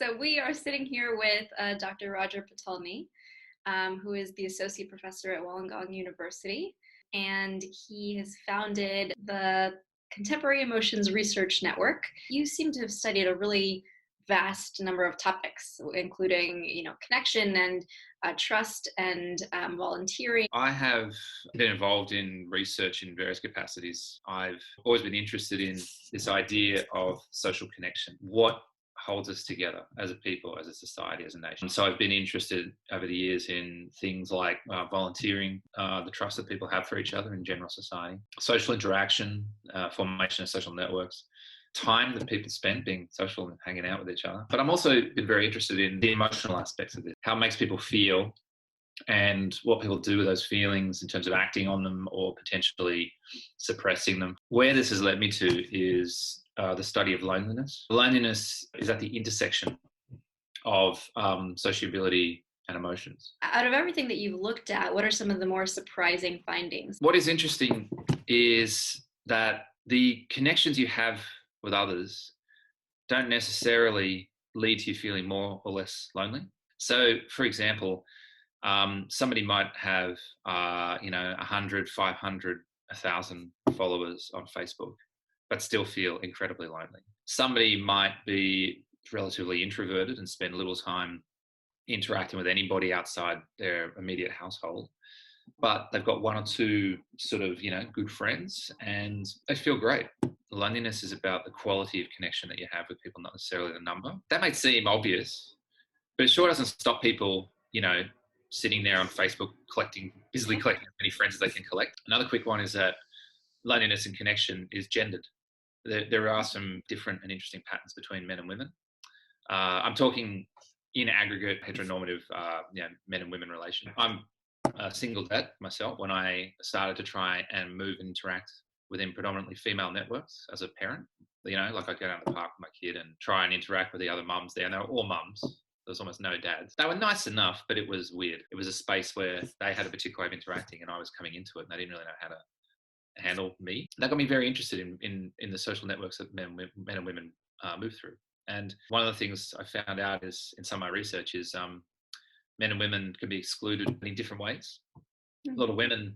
So we are sitting here with Dr. Roger Patulny, who is the associate professor at Wollongong University, and he has founded the Contemporary Emotions Research Network. You seem to have studied a really vast number of topics, including, connection and trust and volunteering. I have been involved in research in various capacities. I've always been interested in this idea of social connection. What holds us together as a people, as a society, as a nation? So I've been interested over the years in things like volunteering, the trust that people have for each other in general society, social interaction, formation of social networks, time that people spend being social and hanging out with each other. But I'm also been very interested in the emotional aspects of this, how it makes people feel and what people do with those feelings in terms of acting on them or potentially suppressing them. Where this has led me to is the study of loneliness. Loneliness is at the intersection of sociability and emotions. Out of everything that you've looked at, what are some of the more surprising findings? What is interesting is that the connections you have with others don't necessarily lead to you feeling more or less lonely. So, for example, somebody might have, 100, 500, 1,000 followers on Facebook, but still feel incredibly lonely. Somebody might be relatively introverted and spend little time interacting with anybody outside their immediate household, but they've got one or two sort of, good friends and they feel great. Loneliness is about the quality of connection that you have with people, not necessarily the number. That may seem obvious, but it sure doesn't stop people, sitting there on Facebook busily collecting as many friends as they can collect. Another quick one is that loneliness and connection is gendered. There are some different and interesting patterns between men and women. I'm talking in aggregate heteronormative men and women relation. I'm a single dad myself. When I started to try and move and interact within predominantly female networks as a parent, like I go down to the park with my kid and try and interact with the other mums there, and they were all mums. There was almost no dads. They were nice enough, but it was weird. It was a space where they had a particular way of interacting and I was coming into it and they didn't really know how to handle me. That got me very interested in the social networks that men and women move through. And one of the things I found out is in some of my research is men and women can be excluded in different ways. A lot of women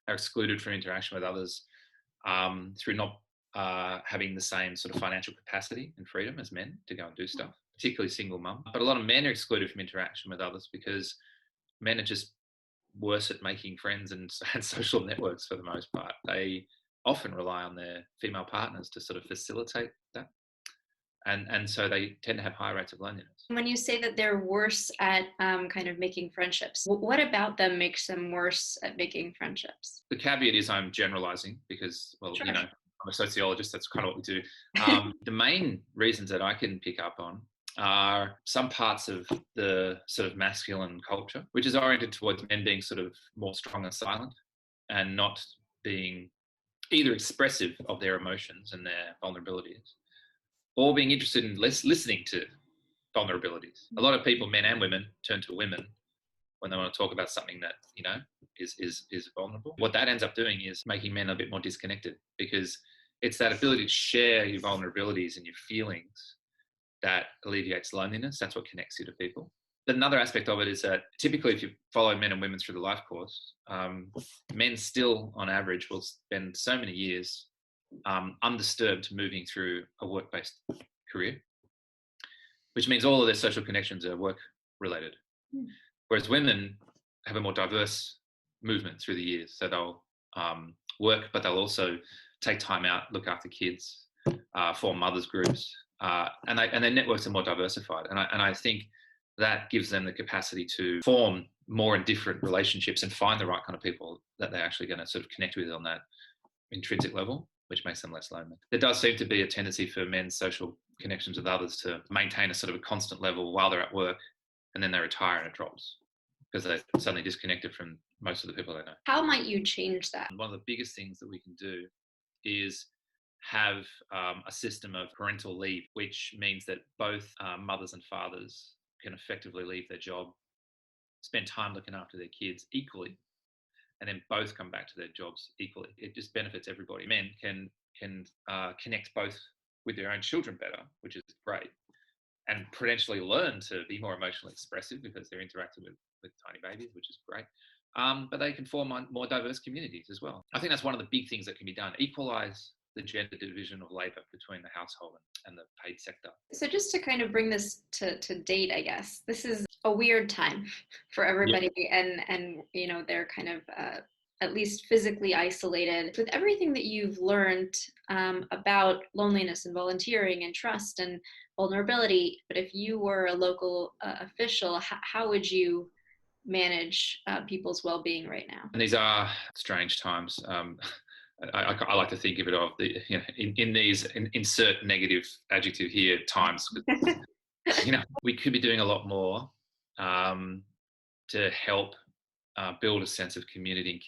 are excluded from interaction with others through not having the same sort of financial capacity and freedom as men to go and do stuff, particularly single mum. But a lot of men are excluded from interaction with others because men are just worse at making friends and social networks for the most part. They often rely on their female partners to sort of facilitate that. And so they tend to have high rates of loneliness. When you say that they're worse at kind of making friendships, what about them makes them worse at making friendships? The caveat is I'm generalizing because, sure. I'm a sociologist, that's kind of what we do. The main reasons that I can pick up on are some parts of the sort of masculine culture, which is oriented towards men being sort of more strong and silent and not being either expressive of their emotions and their vulnerabilities or being interested in listening to vulnerabilities. A lot of people, men and women, turn to women when they want to talk about something that, is vulnerable. What that ends up doing is making men a bit more disconnected because it's that ability to share your vulnerabilities and your feelings that alleviates loneliness. That's what connects you to people. But another aspect of it is that typically if you follow men and women through the life course, men still on average will spend so many years undisturbed moving through a work-based career, which means all of their social connections are work-related. Whereas women have a more diverse movement through the years. So they'll work, but they'll also take time out, look after kids, form mothers groups, and their networks are more diversified. And I think that gives them the capacity to form more and different relationships and find the right kind of people that they're actually going to sort of connect with on that intrinsic level, which makes them less lonely. There does seem to be a tendency for men's social connections with others to maintain a sort of a constant level while they're at work, and then they retire and it drops because they're suddenly disconnected from most of the people they know. How might you change that? One of the biggest things that we can do is have a system of parental leave, which means that both mothers and fathers can effectively leave their job, spend time looking after their kids equally, and then both come back to their jobs equally. It just benefits everybody. Men can connect both with their own children better, which is great, and potentially learn to be more emotionally expressive because they're interacting with tiny babies, which is great. But they can form more diverse communities as well. I think that's one of the big things that can be done. Equalize the gender division of labour between the household and the paid sector. So just to kind of bring this to date, I guess, this is a weird time for everybody, and they're kind of at least physically isolated. With everything that you've learned about loneliness and volunteering and trust and vulnerability, but if you were a local official, how would you manage people's well-being right now? And these are strange times. I like to think of it of the, in these, insert negative adjective here, times. We could be doing a lot more to help build a sense of community and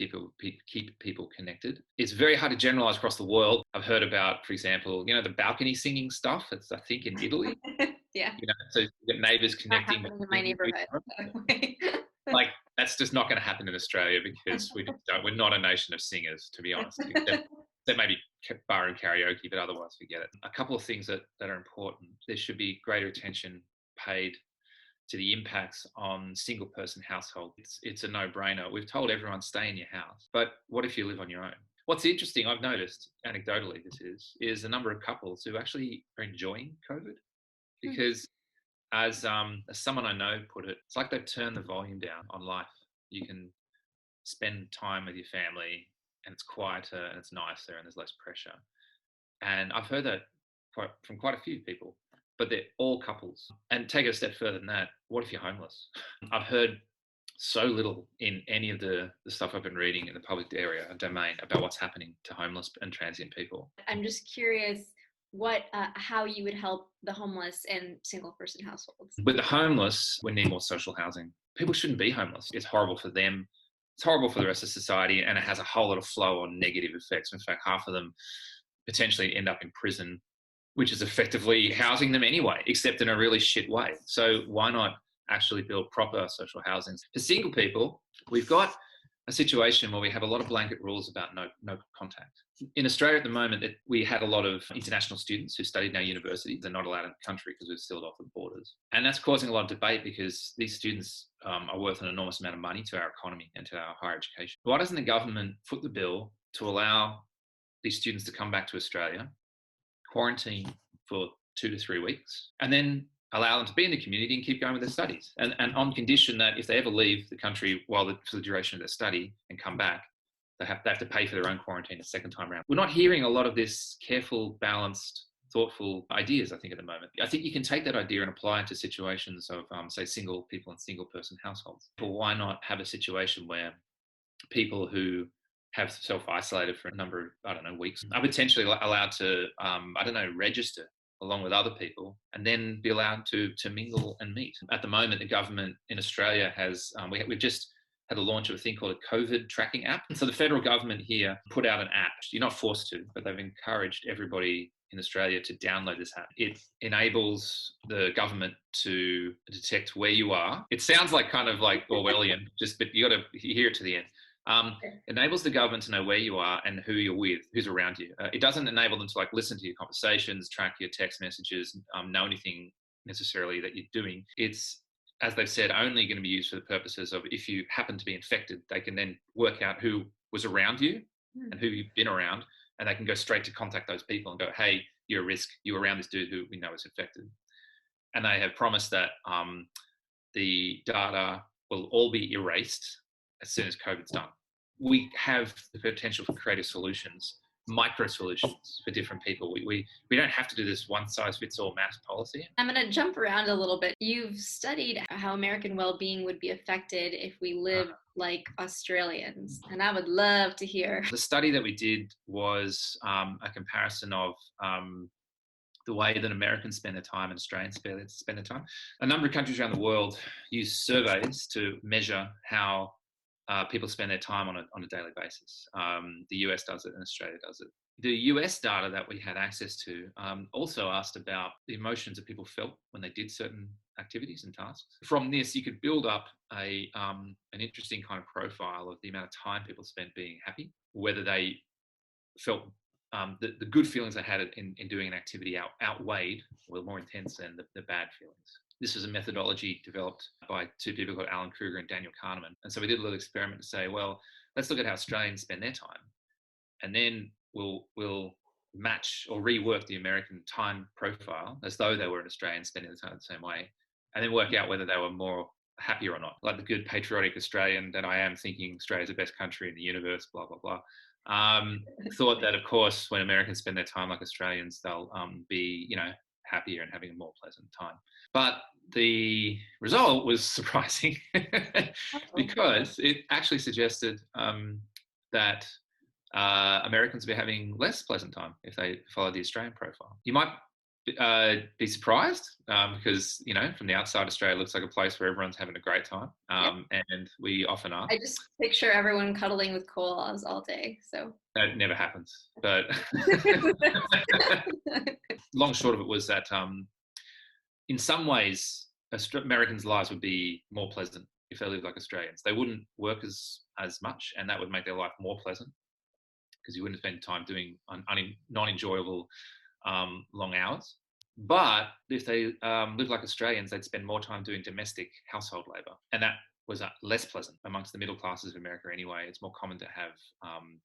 keep people connected. It's very hard to generalize across the world. I've heard about, for example, the balcony singing stuff. It's, I think, in Italy. Yeah. So you get neighbours connecting. Not happening in my neighborhood. Like, that's just not going to happen in Australia because we're not a nation of singers, to be honest. There may be bar and karaoke, but otherwise forget it. A couple of things that are important. There should be greater attention paid to the impacts on single person households. It's a no-brainer. We've told everyone stay in your house, but what if you live on your own? What's interesting, I've noticed anecdotally, is the number of couples who actually are enjoying COVID, because as someone I know put it, it's like they've turned the volume down on life. You can spend time with your family and it's quieter and it's nicer and there's less pressure. And I've heard that from quite a few people, but they're all couples. And take it a step further than that, what if you're homeless? I've heard so little in any of the stuff I've been reading in the public area and domain about what's happening to homeless and transient people. I'm just curious how you would help the homeless and single person households. With the homeless, we need more social housing. People shouldn't be homeless. It's horrible for them. It's horrible for the rest of society, and it has a whole lot of flow on negative effects. In fact, half of them potentially end up in prison, which is effectively housing them anyway, except in a really shit way. So why not actually build proper social housing? For single people, we've got a situation where we have a lot of blanket rules about no contact. In Australia at the moment, we had a lot of international students who studied in our universities. They're not allowed in the country because we've sealed off the borders. And that's causing a lot of debate because these students are worth an enormous amount of money to our economy and to our higher education. Why doesn't the government foot the bill to allow these students to come back to Australia, quarantine for 2 to 3 weeks, and then allow them to be in the community and keep going with their studies, and on condition that if they ever leave the country for the duration of their study and come back, they have to pay for their own quarantine a second time around. We're not hearing a lot of this careful, balanced, thoughtful ideas, I think, at the moment. I think you can take that idea and apply it to situations of, say, single people and single person households. But why not have a situation where people who have self-isolated for a number of, weeks are potentially allowed to, register along with other people, and then be allowed to mingle and meet. At the moment, the government in Australia has, we've just had a launch of a thing called a COVID tracking app. So the federal government here put out an app. You're not forced to, but they've encouraged everybody in Australia to download this app. It enables the government to detect where you are. It sounds like kind of like Orwellian, but you got to hear it to the end. Enables the government to know where you are and who you're with, who's around you. It doesn't enable them to listen to your conversations, track your text messages, know anything necessarily that you're doing. It's, as they've said, only going to be used for the purposes of if you happen to be infected, they can then work out who was around you and who you've been around, and they can go straight to contact those people and go, hey, you're a risk, you're around this dude who we know is infected. And they have promised that the data will all be erased as soon as COVID's done. We have the potential for creative solutions, micro solutions for different people. We don't have to do this one size fits all mass policy. I'm going to jump around a little bit. You've studied how American well-being would be affected if we lived like Australians, and I would love to hear. The study that we did was a comparison of the way that Americans spend their time and Australians spend their time. A number of countries around the world use surveys to measure how people spend their time on a daily basis. The US does it and Australia does it. The US data that we had access to also asked about the emotions that people felt when they did certain activities and tasks. From this, you could build up an interesting kind of profile of the amount of time people spent being happy, whether they felt the good feelings I had in doing an activity outweighed, were more intense than the bad feelings. This was a methodology developed by two people called Alan Kruger and Daniel Kahneman. And so we did a little experiment to say, well, let's look at how Australians spend their time. And then we'll match or rework the American time profile as though they were an Australian spending the time the same way, and then work out whether they were more happy or not. Like the good patriotic Australian that I am, thinking Australia's the best country in the universe, blah, blah, blah. Thought that, of course, when Americans spend their time like Australians, they'll be, happier and having a more pleasant time. But the result was surprising because it actually suggested that Americans will be having less pleasant time if they follow the Australian profile. You might be surprised because, from the outside, Australia looks like a place where everyone's having a great time, and we often are. I just picture everyone cuddling with koalas all day. So that never happens. But long short of it was that in some ways, Americans' lives would be more pleasant if they lived like Australians. They wouldn't work as much, and that would make their life more pleasant because you wouldn't spend time doing non-enjoyable long hours. But if they lived like Australians, they'd spend more time doing domestic household labour, and that was less pleasant amongst the middle classes of America anyway. It's more common to have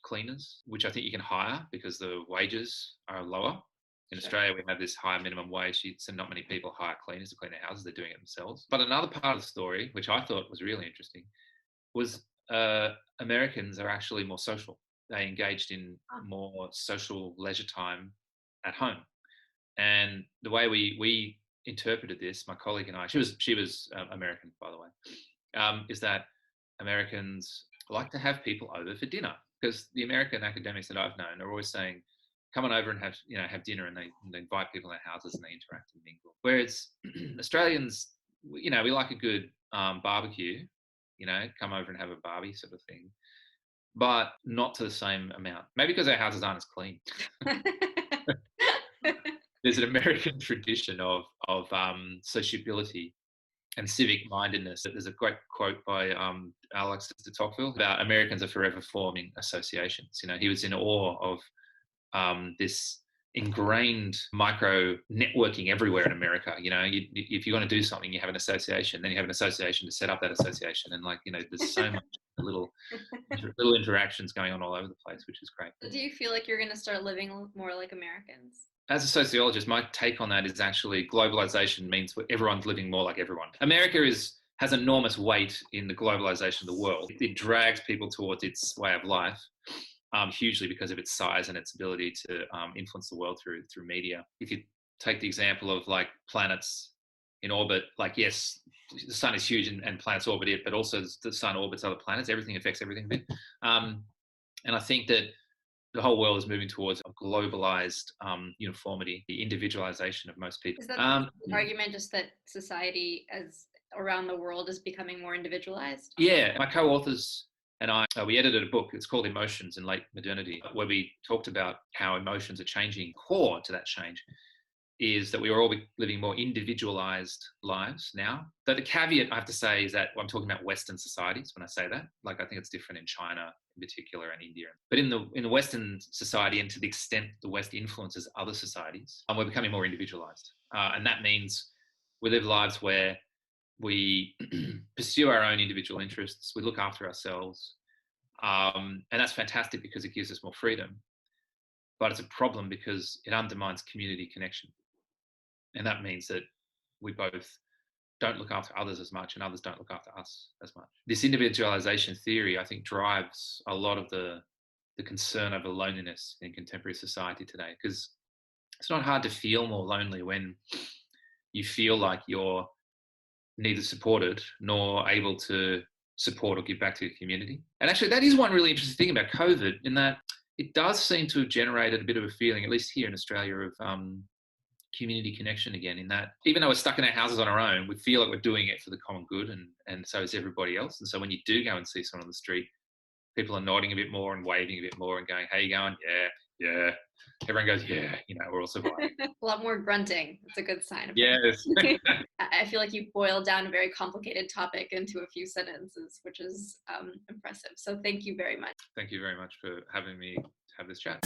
cleaners, which I think you can hire because the wages are lower. In Australia, we have this higher minimum wage, so not many people hire cleaners to clean their houses. They're doing it themselves. But another part of the story, which I thought was really interesting, was Americans are actually more social. They engaged in more social leisure time at home. And the way we interpreted this, my colleague and I, she was American, by the way, is that Americans like to have people over for dinner, because the American academics that I've known are always saying, come on over and have dinner, and they invite people in their houses and they interact and mingle. Whereas Australians, we like a good barbecue, come over and have a barbie sort of thing, but not to the same amount. Maybe because our houses aren't as clean. There's an American tradition of sociability and civic mindedness. There's a great quote by Alex de Tocqueville about Americans are forever forming associations. He was in awe of this ingrained micro networking everywhere in America. If you're going to do something, you have an association, then you have an association to set up that association, and there's so much little interactions going on all over the place, which is great. Do you feel like you're going to start living more like Americans? As a sociologist, my take on that is actually globalization means everyone's living more like everyone. America has enormous weight in the globalization of the world. It drags people towards its way of life hugely because of its size and its ability to influence the world through media. If you take the example of planets in orbit, yes, the sun is huge and planets orbit it, but also the sun orbits other planets. Everything affects everything a bit. And I think that the whole world is moving towards a globalized uniformity, the individualization of most people. Is that the argument, just that society around the world is becoming more individualized? Yeah, my co-authors and I, we edited a book. It's called Emotions in Late Modernity, where we talked about how emotions are changing. Core to that change is that we are all living more individualized lives now. But the caveat I have to say is that I'm talking about Western societies when I say that. I think it's different in China in particular and India. But in the Western society, and to the extent the West influences other societies, we're becoming more individualized. And that means we live lives where we pursue our own individual interests, we look after ourselves, and that's fantastic because it gives us more freedom. But it's a problem because it undermines community connection. And that means that we both don't look after others as much and others don't look after us as much. This individualization theory, I think, drives a lot of the concern over loneliness in contemporary society today, because it's not hard to feel more lonely when you feel like you're neither supported nor able to support or give back to your community. And actually, that is one really interesting thing about COVID, in that it does seem to have generated a bit of a feeling, at least here in Australia, of community connection again, in that even though we're stuck in our houses on our own, we feel like we're doing it for the common good, and so is everybody else. And so when you do go and see someone on the street, people are nodding a bit more and waving a bit more and going, "How you going?" Yeah. Everyone goes, "Yeah, we're all surviving." A lot more grunting. It's a good sign. Yes. I feel like you boiled down a very complicated topic into a few sentences, which is impressive. So thank you very much. Thank you very much for having me have this chat.